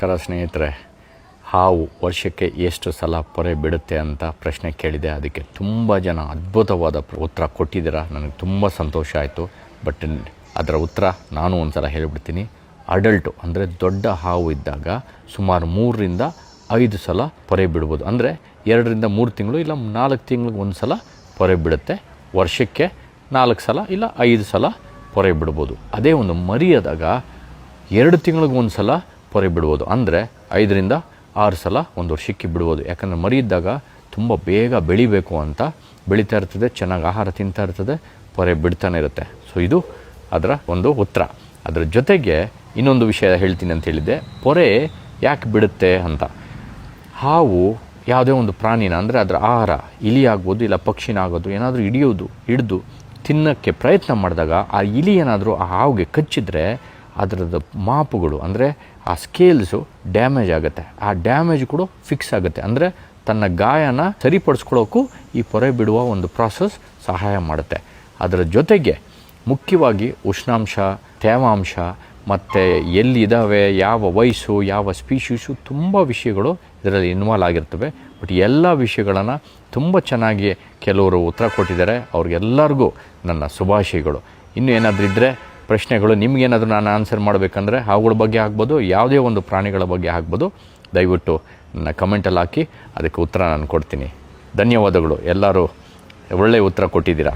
ನಮಸ್ಕಾರ ಸ್ನೇಹಿತರೆ. ಹಾವು ವರ್ಷಕ್ಕೆ ಎಷ್ಟು ಸಲ ಪೊರೆ ಬಿಡುತ್ತೆ ಅಂತ ಪ್ರಶ್ನೆ ಕೇಳಿದೆ. ಅದಕ್ಕೆ ತುಂಬ ಜನ ಅದ್ಭುತವಾದ ಉತ್ತರ ಕೊಟ್ಟಿದ್ದೀರಾ. ನನಗೆ ತುಂಬ ಸಂತೋಷ ಆಯಿತು. ಬಟ್ ಅದರ ಉತ್ತರ ನಾನು ಒಂದು ಸಲ ಹೇಳಿಬಿಡ್ತೀನಿ. ಅಡಲ್ಟು ಅಂದರೆ ದೊಡ್ಡ ಹಾವು ಇದ್ದಾಗ ಸುಮಾರು 3ರಿಂದ 5 ಸಲ ಪೊರೆ ಬಿಡ್ಬೋದು. ಅಂದರೆ 2ರಿಂದ 3 ತಿಂಗಳು ಇಲ್ಲ 4 ತಿಂಗಳಿಗೆ ಒಂದು ಸಲ ಪೊರೆ ಬಿಡುತ್ತೆ. ವರ್ಷಕ್ಕೆ 4 ಸಲ ಇಲ್ಲ 5 ಸಲ ಪೊರೆ ಬಿಡ್ಬೋದು. ಅದೇ ಒಂದು ಮರಿಯಾದಾಗ 2 ತಿಂಗಳಿಗೆ ಒಂದು ಸಲ ಪೊರೆ ಬಿಡ್ಬೋದು. ಅಂದರೆ 5ರಿಂದ 6 ಸಲ ಒಂದು ವರ್ಷಕ್ಕೆ ಬಿಡ್ಬೋದು. ಯಾಕಂದರೆ ಮರಿ ಇದ್ದಾಗ ತುಂಬ ಬೇಗ ಬೆಳಿಬೇಕು ಅಂತ ಬೆಳೀತಾ ಇರ್ತದೆ, ಚೆನ್ನಾಗಿ ಆಹಾರ ತಿಂತಾ ಇರ್ತದೆ, ಪೊರೆ ಬಿಡ್ತಾನೆ ಇರುತ್ತೆ. ಸೊ ಇದು ಅದರ ಒಂದು ಉತ್ತರ. ಅದರ ಜೊತೆಗೆ ಇನ್ನೊಂದು ವಿಷಯ ಹೇಳ್ತೀನಿ ಅಂತ ಹೇಳಿದ್ದೆ, ಪೊರೆ ಯಾಕೆ ಬಿಡುತ್ತೆ ಅಂತ. ಹಾವು ಯಾವುದೇ ಒಂದು ಪ್ರಾಣಿನ ಅಂದರೆ ಅದರ ಆಹಾರ ಇಲಿ ಆಗ್ಬೋದು ಇಲ್ಲ ಪಕ್ಷಿನ ಆಗೋದು ಏನಾದರೂ ಹಿಡಿದು ತಿನ್ನೋಕ್ಕೆ ಪ್ರಯತ್ನ ಮಾಡಿದಾಗ ಆ ಇಲಿ ಏನಾದರೂ ಆ ಹಾವಿಗೆ ಕಚ್ಚಿದ್ರೆ ಅದರದ್ದು ಮಾಪುಗಳು ಅಂದರೆ ಆ ಸ್ಕೇಲ್ಸು ಡ್ಯಾಮೇಜ್ ಆಗುತ್ತೆ. ಆ ಡ್ಯಾಮೇಜ್ ಕೂಡ ಫಿಕ್ಸ್ ಆಗುತ್ತೆ. ಅಂದರೆ ತನ್ನ ಗಾಯನ ಸರಿಪಡಿಸ್ಕೊಳ್ಳೋಕ್ಕೂ ಈ ಪೊರೆ ಬಿಡುವ ಒಂದು ಪ್ರಾಸೆಸ್ ಸಹಾಯ ಮಾಡುತ್ತೆ. ಅದರ ಜೊತೆಗೆ ಮುಖ್ಯವಾಗಿ ಉಷ್ಣಾಂಶ, ತೇವಾಂಶ ಮತ್ತು ಎಲ್ಲಿದ್ದಾವೆ, ಯಾವ ವಯಸ್ಸು, ಯಾವ ಸ್ಪೀಶೀಸು, ತುಂಬ ವಿಷಯಗಳು ಇದರಲ್ಲಿ ಇನ್ವಾಲ್ವ್ ಆಗಿರ್ತವೆ. ಬಟ್ ಎಲ್ಲ ವಿಷಯಗಳನ್ನು ತುಂಬ ಚೆನ್ನಾಗಿ ಕೆಲವರು ಉತ್ತರ ಕೊಟ್ಟಿದ್ದಾರೆ. ಅವ್ರಿಗೆಲ್ಲರಿಗೂ ನನ್ನ ಶುಭಾಶಯಗಳು. ಇನ್ನೂ ಏನಾದರೂ ಇದ್ದರೆ ಪ್ರಶ್ನೆಗಳು, ನಿಮಗೇನಾದರೂ ನಾನು ಆನ್ಸರ್ ಮಾಡಬೇಕಂದ್ರೆ ಹಾವುಗಳ ಬಗ್ಗೆ ಆಗ್ಬೋದು, ಯಾವುದೇ ಒಂದು ಪ್ರಾಣಿಗಳ ಬಗ್ಗೆ ಆಗ್ಬೋದು, ದಯವಿಟ್ಟು ನನ್ನ ಕಮೆಂಟಲ್ಲಿ ಹಾಕಿ ಅದಕ್ಕೆ ಉತ್ತರ ನಾನು ಕೊಡ್ತೀನಿ. ಧನ್ಯವಾದಗಳು. ಎಲ್ಲರೂ ಒಳ್ಳೆಯ ಉತ್ತರ ಕೊಟ್ಟಿದ್ದೀರಾ.